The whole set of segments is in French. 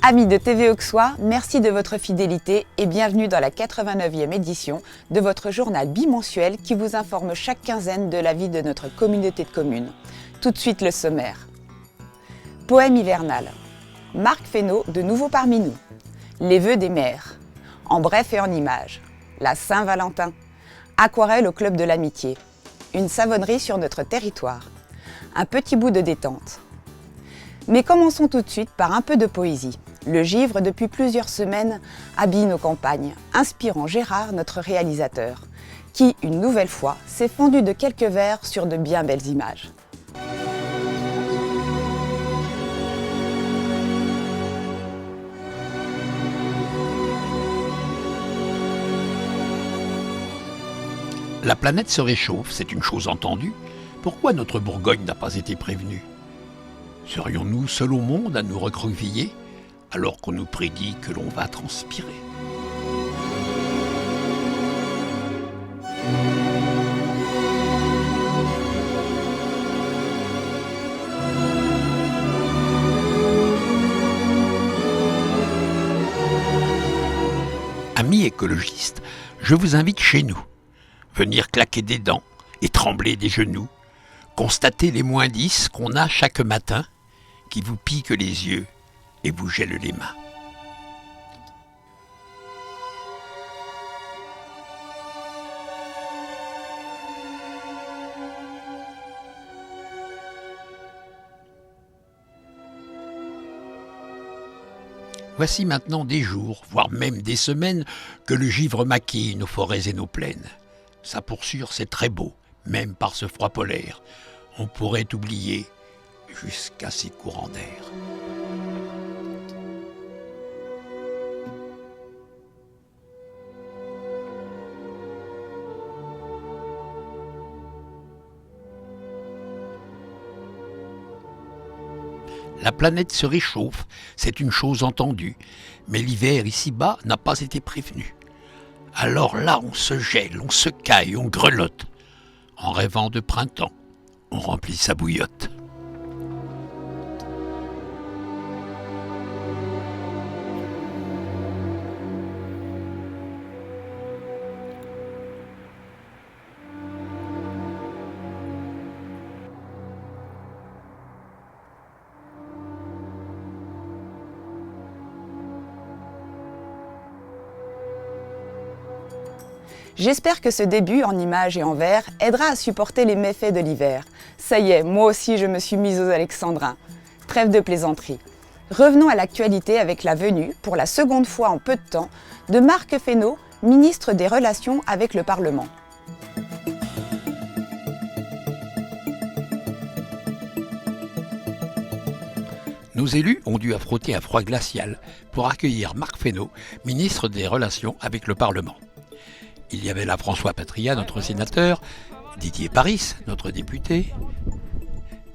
Amis de TV Auxois, merci de votre fidélité et bienvenue dans la 89e édition de votre journal bimensuel qui vous informe chaque quinzaine de la vie de notre communauté de communes. Tout de suite le sommaire. Poème hivernal. Marc Fesneau de nouveau parmi nous. Les vœux des mères. En bref et en images. La Saint-Valentin. Aquarelle au Club de l'Amitié. Une savonnerie sur notre territoire. Un petit bout de détente. Mais commençons tout de suite par un peu de poésie. Le givre, depuis plusieurs semaines, habille nos campagnes, inspirant Gérard, notre réalisateur, qui, une nouvelle fois, s'est fendu de quelques vers sur de bien belles images. La planète se réchauffe, c'est une chose entendue. Pourquoi notre Bourgogne n'a pas été prévenue? Serions-nous seuls au monde à nous recroqueviller alors qu'on nous prédit que l'on va transpirer? Amis écologistes, je vous invite chez nous. Venir claquer des dents et trembler des genoux, constater les moins 10 qu'on a chaque matin, qui vous piquent les yeux et vous gèlent les mains. Voici maintenant des jours, voire même des semaines, que le givre maquille nos forêts et nos plaines. Ça pour sûr, c'est très beau, même par ce froid polaire. On pourrait oublier jusqu'à ces courants d'air. La planète se réchauffe, c'est une chose entendue, mais l'hiver ici-bas n'a pas été prévenu. Alors là, on se gèle, on se caille, on grelotte. En rêvant de printemps, on remplit sa bouillotte. J'espère que ce début en images et en vers aidera à supporter les méfaits de l'hiver. Ça y est, moi aussi je me suis mise aux alexandrins. Trêve de plaisanterie. Revenons à l'actualité avec la venue, pour la seconde fois en peu de temps, de Marc Fesneau, ministre des Relations avec le Parlement. Nos élus ont dû affronter un froid glacial pour accueillir Marc Fesneau, ministre des Relations avec le Parlement. Il y avait là François Patria, notre sénateur, Didier Paris, notre député,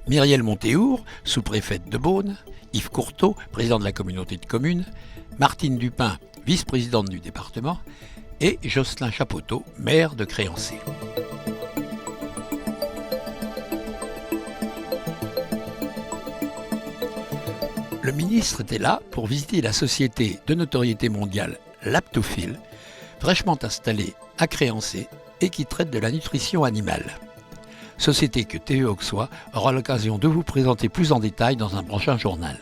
Myriel Montéour, sous-préfète de Beaune, Yves Courteau, président de la communauté de communes, Martine Dupin, vice-présidente du département, et Jocelyn Chapoteau, maire de Créancé. Le ministre était là pour visiter la société de notoriété mondiale Laptophile, fraîchement installée à Créancé et qui traite de la nutrition animale. Société que TV Auxois aura l'occasion de vous présenter plus en détail dans un prochain journal.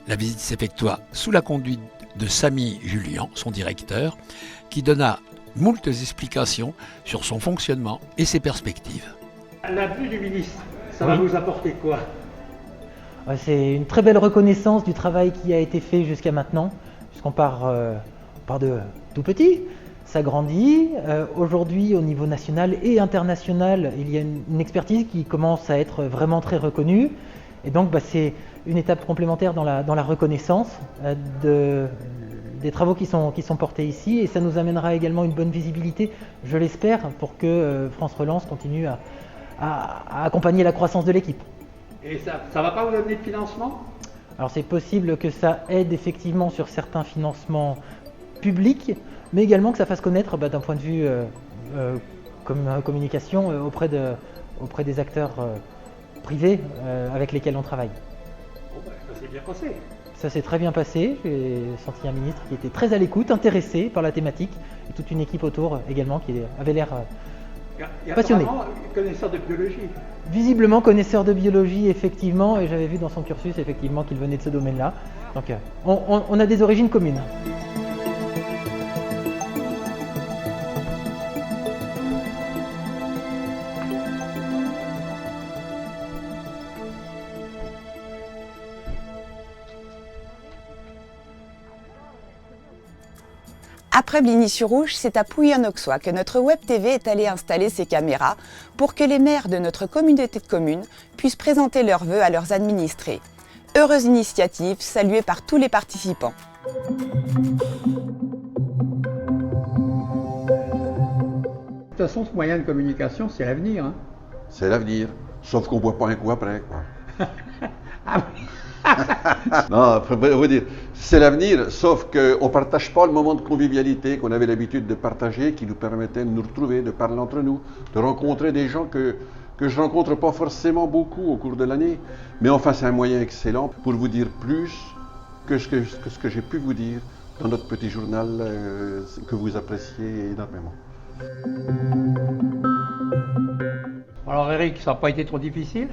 La visite s'effectua sous la conduite de Samy Julien, son directeur, qui donna moultes explications sur son fonctionnement et ses perspectives. La vue du ministre, ça va vous apporter quoi? C'est une très belle reconnaissance du travail qui a été fait jusqu'à maintenant, puisqu'on part de tout petit, ça grandit. Aujourd'hui, au niveau national et international, il y a une expertise qui commence à être vraiment très reconnue. Et donc, c'est une étape complémentaire dans la reconnaissance des travaux qui sont portés ici. Et ça nous amènera également une bonne visibilité, je l'espère, pour que France Relance continue à accompagner la croissance de l'équipe. Et ça ne va pas vous donner de financement? Alors c'est possible que ça aide effectivement sur certains financements publics, mais également que ça fasse connaître d'un point de vue communication auprès des acteurs privés avec lesquels on travaille. Bon, ça s'est bien passé. Ça s'est très bien passé. J'ai senti un ministre qui était très à l'écoute, intéressé par la thématique, et toute une équipe autour également qui avait l'air passionné. Connaisseur de biologie. Visiblement connaisseur de biologie, effectivement, et j'avais vu dans son cursus effectivement qu'il venait de ce domaine-là. Donc on a des origines communes. Après Bligny-sur-Rouge, c'est à Pouilly-en-Auxois que notre Web TV est allée installer ses caméras pour que les maires de notre communauté de communes puissent présenter leurs vœux à leurs administrés. Heureuse initiative, saluée par tous les participants. De toute façon, ce moyen de communication, c'est l'avenir. Hein. C'est l'avenir, sauf qu'on ne boit pas un coup après, quoi. Ah oui. Non, faut vous dire, c'est l'avenir, sauf qu'on ne partage pas le moment de convivialité qu'on avait l'habitude de partager, qui nous permettait de nous retrouver, de parler entre nous, de rencontrer des gens que je ne rencontre pas forcément beaucoup au cours de l'année. Mais enfin, c'est un moyen excellent pour vous dire plus que ce que j'ai pu vous dire dans notre petit journal que vous appréciez énormément. Alors Eric, ça n'a pas été trop difficile?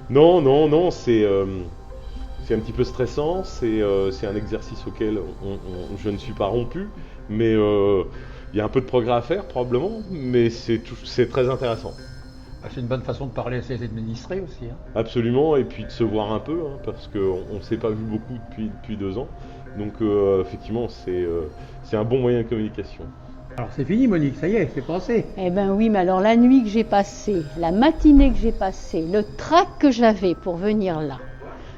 Non, c'est un petit peu stressant, c'est un exercice auquel je ne suis pas rompu, mais il y a un peu de progrès à faire probablement, mais c'est très intéressant. C'est une bonne façon de parler à ses administrés aussi. Hein. Absolument, et puis de se voir un peu, hein, parce qu'on ne s'est pas vu beaucoup depuis 2 ans, donc effectivement c'est un bon moyen de communication. Alors c'est fini Monique, ça y est, c'est passé. Eh ben oui, mais alors la nuit que j'ai passée, la matinée que j'ai passée, le trac que j'avais pour venir là.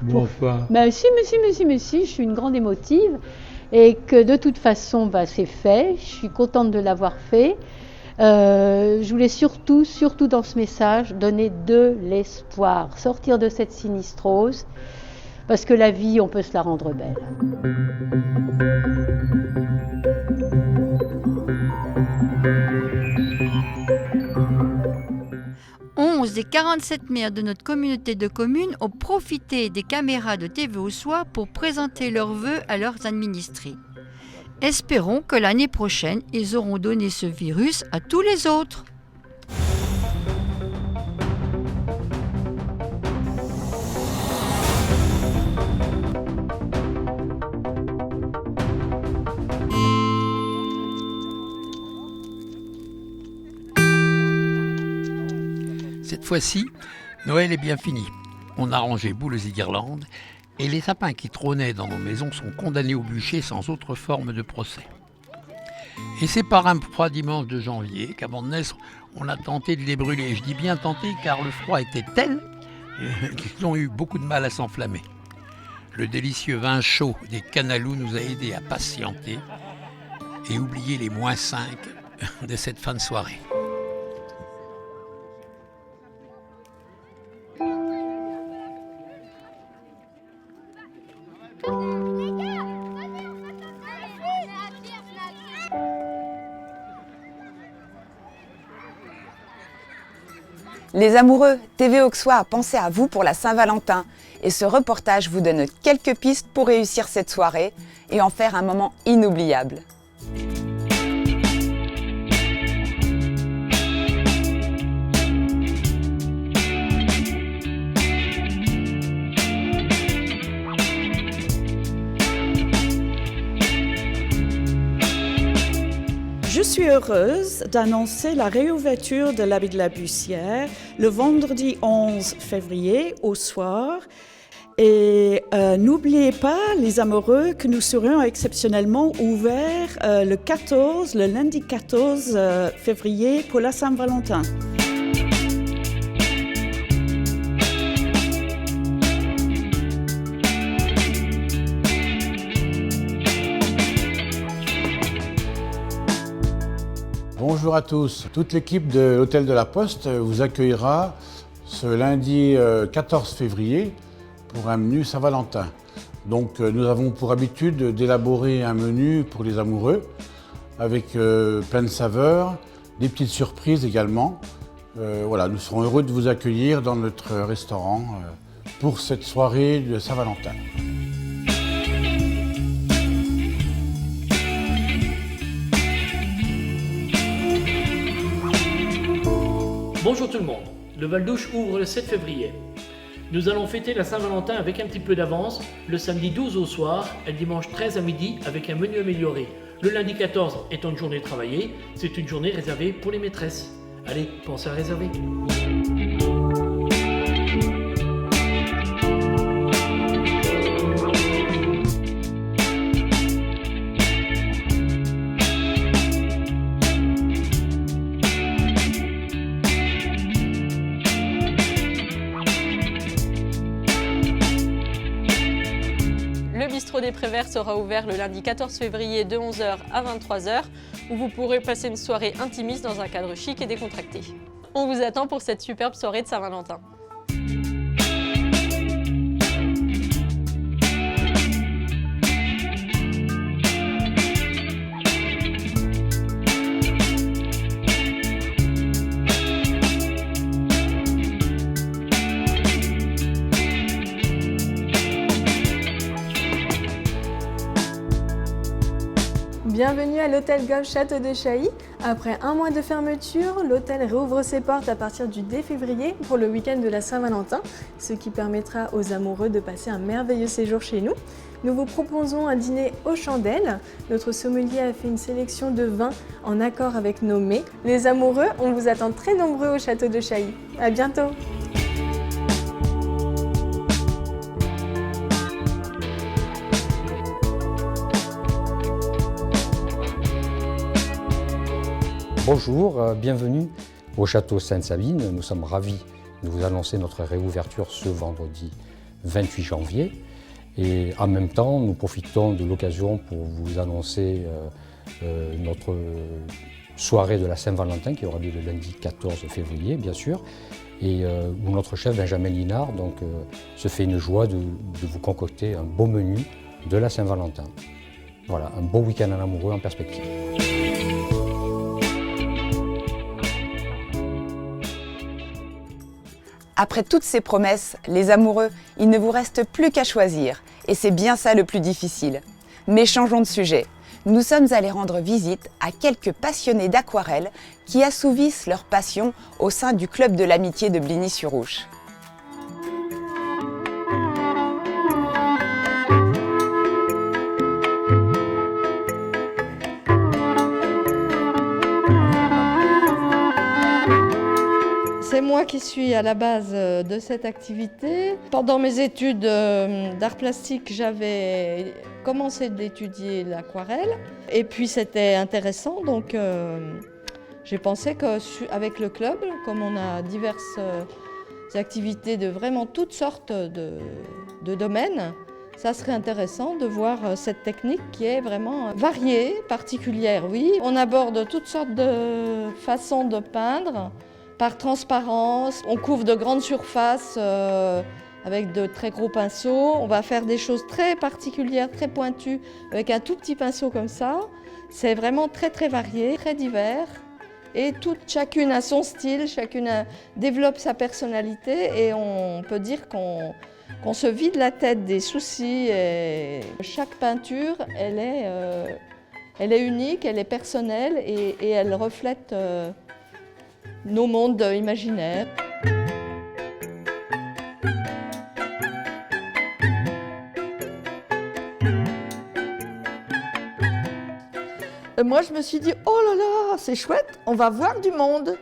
Bon, enfin. Ben si, je suis une grande émotive et que de toute façon, c'est fait, je suis contente de l'avoir fait. Je voulais surtout dans ce message, donner de l'espoir, sortir de cette sinistrose, parce que la vie, on peut se la rendre belle. 11 des 47 maires de notre communauté de communes ont profité des caméras de TV au soir pour présenter leurs vœux à leurs administrés. Espérons que l'année prochaine, ils auront donné ce virus à tous les autres. Cette fois-ci, Noël est bien fini. On a rangé boules et guirlandes et les sapins qui trônaient dans nos maisons sont condamnés au bûcher sans autre forme de procès. Et c'est par un froid dimanche de janvier qu'avant de naître, on a tenté de les brûler. Je dis bien tenté car le froid était tel qu'ils ont eu beaucoup de mal à s'enflammer. Le délicieux vin chaud des Canalous nous a aidés à patienter et oublier les -5 de cette fin de soirée. Les amoureux, TV Auxois a pensé à vous pour la Saint-Valentin et ce reportage vous donne quelques pistes pour réussir cette soirée et en faire un moment inoubliable. Je suis heureuse d'annoncer la réouverture de l'Abbaye de la Bussière le vendredi 11 février au soir. Et n'oubliez pas, les amoureux, que nous serons exceptionnellement ouverts le lundi 14 février pour la Saint-Valentin. Bonjour à tous. Toute l'équipe de l'Hôtel de la Poste vous accueillera ce lundi 14 février pour un menu Saint-Valentin. Donc nous avons pour habitude d'élaborer un menu pour les amoureux avec plein de saveurs, des petites surprises également. Voilà, nous serons heureux de vous accueillir dans notre restaurant pour cette soirée de Saint-Valentin. Bonjour tout le monde, le Val-d'Ouche ouvre le 7 février. Nous allons fêter la Saint-Valentin avec un petit peu d'avance, le samedi 12 au soir et le dimanche 13 à midi avec un menu amélioré. Le lundi 14 étant une journée travaillée, c'est une journée réservée pour les maîtresses. Allez, pensez à réserver. Le bistrot des Préverts sera ouvert le lundi 14 février de 11h à 23h où vous pourrez passer une soirée intimiste dans un cadre chic et décontracté. On vous attend pour cette superbe soirée de Saint-Valentin. Bienvenue à l'hôtel Golf Château de Chailly. Après un mois de fermeture, l'hôtel réouvre ses portes à partir du 2 février pour le week-end de la Saint-Valentin, ce qui permettra aux amoureux de passer un merveilleux séjour chez nous. Nous vous proposons un dîner aux chandelles. Notre sommelier a fait une sélection de vins en accord avec nos mets. Les amoureux, on vous attend très nombreux au Château de Chailly. À bientôt! Bonjour, bienvenue au Château Sainte-Sabine. Nous sommes ravis de vous annoncer notre réouverture ce vendredi 28 janvier. Et en même temps, nous profitons de l'occasion pour vous annoncer notre soirée de la Saint-Valentin qui aura lieu le lundi 14 février, bien sûr, et où notre chef Benjamin Linard se fait une joie de vous concocter un beau menu de la Saint-Valentin. Voilà, un beau week-end en amoureux en perspective. Après toutes ces promesses, les amoureux, il ne vous reste plus qu'à choisir. Et c'est bien ça le plus difficile. Mais changeons de sujet. Nous sommes allés rendre visite à quelques passionnés d'aquarelle qui assouvissent leur passion au sein du club de l'amitié de Bligny-sur-Ouche. C'est moi qui suis à la base de cette activité. Pendant mes études d'art plastique, j'avais commencé d'étudier l'aquarelle. Et puis c'était intéressant, donc j'ai pensé qu'avec le club, comme on a diverses activités de vraiment toutes sortes de domaines, ça serait intéressant de voir cette technique qui est vraiment variée, particulière, oui. On aborde toutes sortes de façons de peindre. Par transparence, on couvre de grandes surfaces avec de très gros pinceaux. On va faire des choses très particulières, très pointues, avec un tout petit pinceau comme ça. C'est vraiment très très varié, très divers. Et chacune a son style, chacune développe sa personnalité et on peut dire qu'on se vide la tête des soucis. Et chaque peinture, elle est unique, elle est personnelle et elle reflète nos mondes imaginaires. Moi, je me suis dit, oh là là, c'est chouette, on va voir du monde.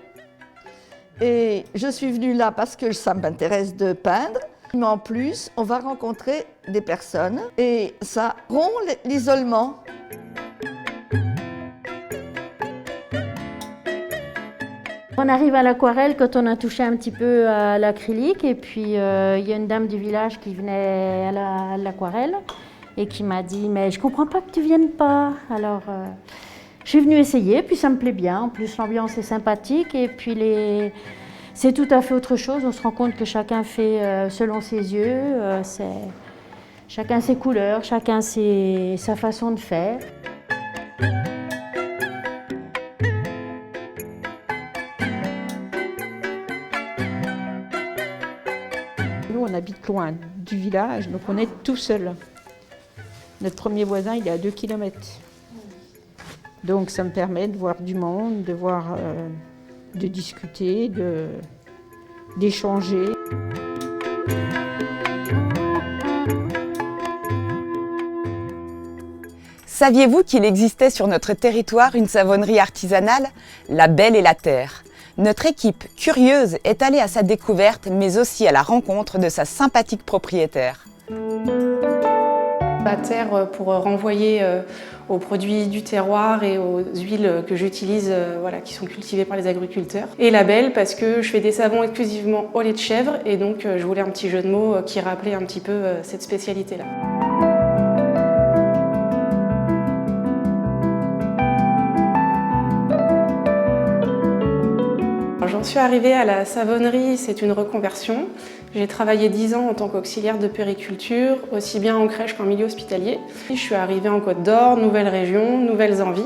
Et je suis venue là parce que ça m'intéresse de peindre. Mais en plus, on va rencontrer des personnes et ça rompt l'isolement. On arrive à l'aquarelle quand on a touché un petit peu à l'acrylique et puis il y a une dame du village qui venait à l'aquarelle et qui m'a dit « mais je comprends pas que tu viennes pas ». Alors je suis venue essayer, puis ça me plaît bien, en plus l'ambiance est sympathique et puis c'est tout à fait autre chose, on se rend compte que chacun fait selon ses yeux, chacun ses couleurs, chacun sa façon de faire. Nous, on habite loin du village, donc on est tout seul. Notre premier voisin, il est à 2 km. Donc ça me permet de voir du monde, de voir de discuter, d'échanger. Saviez-vous qu'il existait sur notre territoire une savonnerie artisanale, La Belle et la Terre? Notre équipe curieuse est allée à sa découverte, mais aussi à la rencontre de sa sympathique propriétaire. La terre pour renvoyer aux produits du terroir et aux huiles que j'utilise, qui sont cultivées par les agriculteurs. Et la Belle parce que je fais des savons exclusivement au lait de chèvre et donc je voulais un petit jeu de mots qui rappelait un petit peu cette spécialité-là. J'en suis arrivée à la savonnerie, c'est une reconversion. J'ai travaillé 10 ans en tant qu'auxiliaire de puériculture, aussi bien en crèche qu'en milieu hospitalier. Je suis arrivée en Côte d'Or, nouvelle région, nouvelles envies.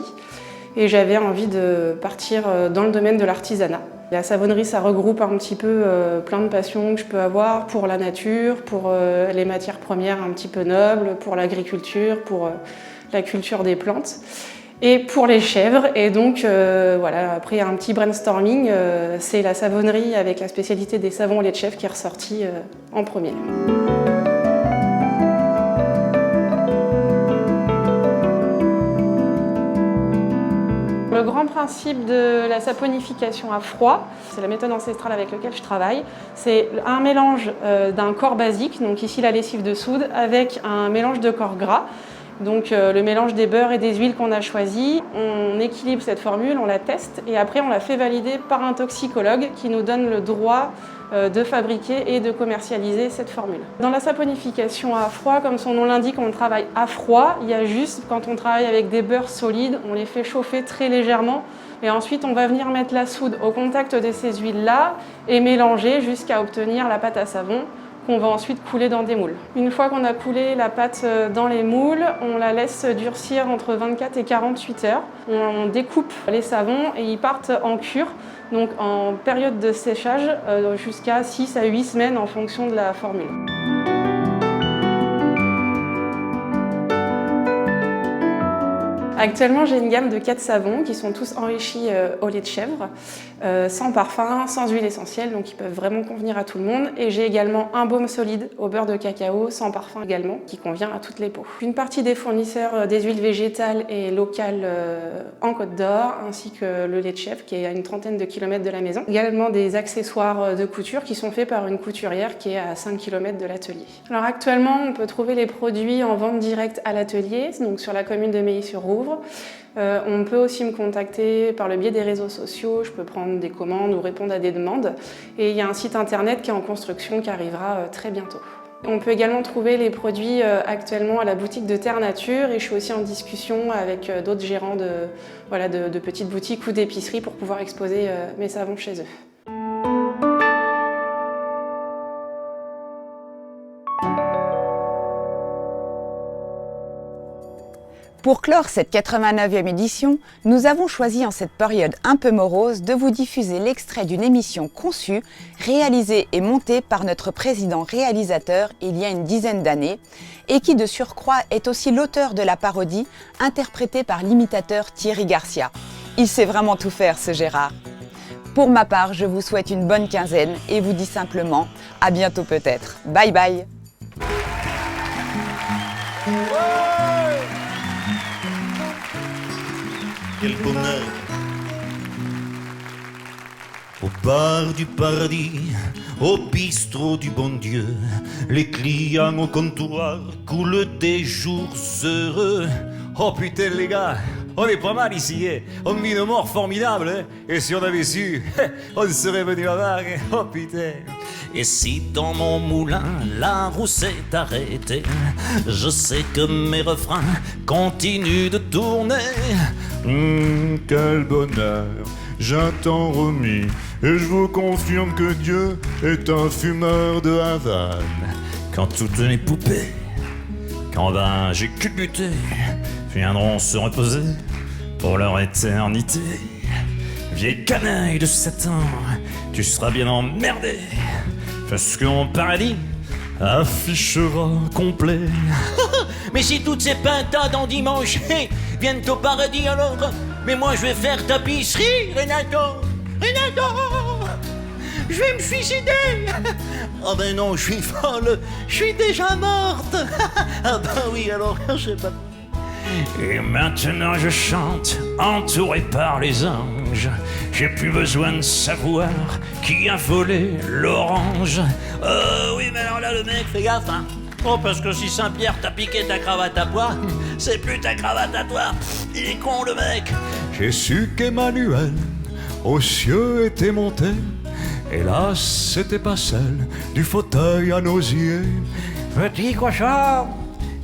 Et j'avais envie de partir dans le domaine de l'artisanat. La savonnerie, ça regroupe un petit peu plein de passions que je peux avoir pour la nature, pour les matières premières un petit peu nobles, pour l'agriculture, pour la culture des plantes. Et pour les chèvres, et donc après un petit brainstorming, c'est la savonnerie avec la spécialité des savons au lait de chèvre qui est ressortie en premier. Le grand principe de la saponification à froid, c'est la méthode ancestrale avec laquelle je travaille, c'est un mélange d'un corps basique, donc ici la lessive de soude, avec un mélange de corps gras. Donc le mélange des beurres et des huiles qu'on a choisi, on équilibre cette formule, on la teste et après on la fait valider par un toxicologue qui nous donne le droit de fabriquer et de commercialiser cette formule. Dans la saponification à froid, comme son nom l'indique, on travaille à froid. Il y a juste, quand on travaille avec des beurres solides, on les fait chauffer très légèrement et ensuite on va venir mettre la soude au contact de ces huiles-là et mélanger jusqu'à obtenir la pâte à savon qu'on va ensuite couler dans des moules. Une fois qu'on a coulé la pâte dans les moules, on la laisse durcir entre 24 et 48 heures. On découpe les savons et ils partent en cure, donc en période de séchage jusqu'à 6 à 8 semaines en fonction de la formule. Actuellement, j'ai une gamme de 4 savons qui sont tous enrichis au lait de chèvre, sans parfum, sans huile essentielle, donc ils peuvent vraiment convenir à tout le monde. Et j'ai également un baume solide au beurre de cacao, sans parfum également, qui convient à toutes les peaux. Une partie des fournisseurs des huiles végétales et locales en Côte d'Or, ainsi que le lait de chèvre qui est à une trentaine de kilomètres de la maison. Également des accessoires de couture qui sont faits par une couturière qui est à 5 km de l'atelier. Alors actuellement, on peut trouver les produits en vente directe à l'atelier, donc sur la commune de Meilly-sur-Rouvre. On peut aussi me contacter par le biais des réseaux sociaux, je peux prendre des commandes ou répondre à des demandes. Et il y a un site internet qui est en construction qui arrivera très bientôt. On peut également trouver les produits actuellement à la boutique de Terre Nature et je suis aussi en discussion avec d'autres gérants de petites boutiques ou d'épiceries pour pouvoir exposer mes savons chez eux. Pour clore cette 89e édition, nous avons choisi en cette période un peu morose de vous diffuser l'extrait d'une émission conçue, réalisée et montée par notre président réalisateur il y a une dizaine d'années et qui de surcroît est aussi l'auteur de la parodie interprétée par l'imitateur Thierry Garcia. Il sait vraiment tout faire ce Gérard. Pour ma part, je vous souhaite une bonne quinzaine et vous dis simplement à bientôt peut-être. Bye bye. Quel bonheur! Au bar du paradis, au bistrot du bon Dieu, les clients au comptoir coulent des jours heureux. Oh putain les gars, on est pas mal ici, hein. On vit une mort formidable, hein. Et si on avait su, on serait venu à vague, oh putain. Et si dans mon moulin la roue s'est arrêtée, je sais que mes refrains continuent de tourner. Quel bonheur, j'attends remis, et je vous confirme que Dieu est un fumeur de Havane. Quand toutes les poupées, quand ben j'ai culbuté, viendront se reposer pour leur éternité. Vieille canaille de Satan, tu seras bien emmerdé, parce que mon paradis affichera complet. Mais si toutes ces pintades en dimanche viennent au paradis alors, mais moi je vais faire tapisserie, Renato. Renato, je vais me suicider. Oh ben non, je suis folle, je suis déjà morte. Ah ben oui, alors je sais pas. Et maintenant je chante, entouré par les anges. J'ai plus besoin de savoir qui a volé l'orange. Oui, mais alors là, le mec, fais gaffe, hein. Oh, parce que si Saint-Pierre t'a piqué ta cravate à pois, c'est plus ta cravate à toi. Il est con, le mec. J'ai su qu'Emmanuel aux cieux était monté. Hélas, c'était pas celle du fauteuil à nausier. Petit cochon,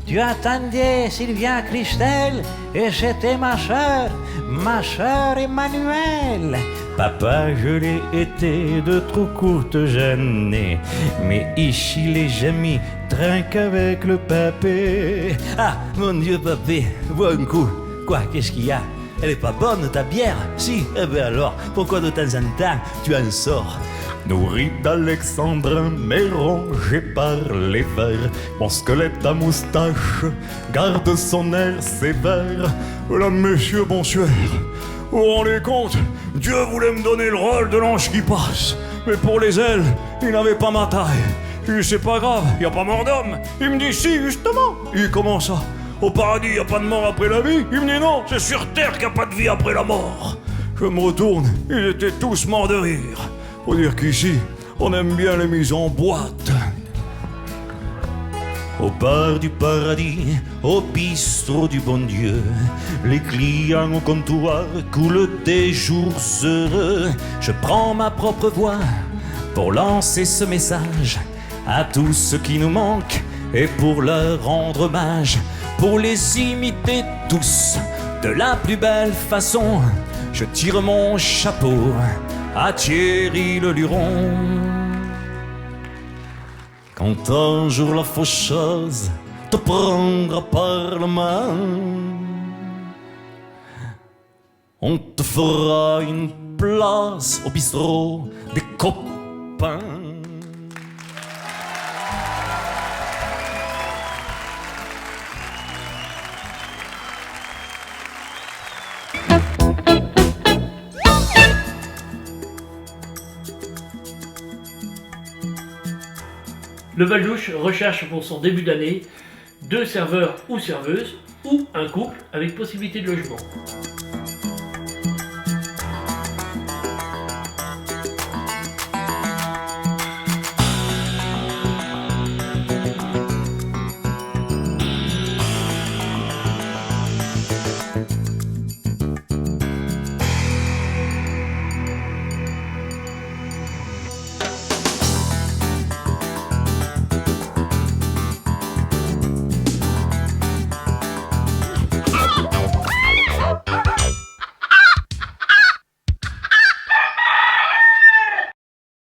tu attendais Sylvia Christelle et c'était ma sœur Emmanuelle. Papa, je l'ai été de trop courtes années, mais ici les amis trinquent avec le papé. Ah, mon Dieu, papé, bois un coup. Quoi, qu'est-ce qu'il y a? Elle est pas bonne, ta bière? Si, eh ben alors, pourquoi de temps en temps tu en sors? Nourri d'alexandrin, mais rongé par les vers, mon squelette à moustache garde son air sévère. Là, monsieur Bonsuaire, vous vous rendez compte? Dieu voulait me donner le rôle de l'ange qui passe, mais pour les ailes, il n'avait pas ma taille. Il dit, c'est pas grave, y a pas mort d'homme. Il me dit, si, justement. Il dit, comment ça? Au paradis, y a pas de mort après la vie? Il me dit, non, c'est sur terre qu'il n'y a pas de vie après la mort. Je me retourne, ils étaient tous morts de rire. Faut dire qu'ici, on aime bien les mises en boîte. Au bar du paradis, au bistrot du bon Dieu, les clients au comptoir coulent des jours heureux. Je prends ma propre voix pour lancer ce message à tous ceux qui nous manquent et pour leur rendre hommage, pour les imiter tous de la plus belle façon. Je tire mon chapeau à Thierry le Luron. Quand un jour la faucheuse te prendra par la main, on te fera une place au bistrot des copains. Le Val-d'Ouche recherche pour son début d'année 2 serveurs ou serveuses ou un couple avec possibilité de logement.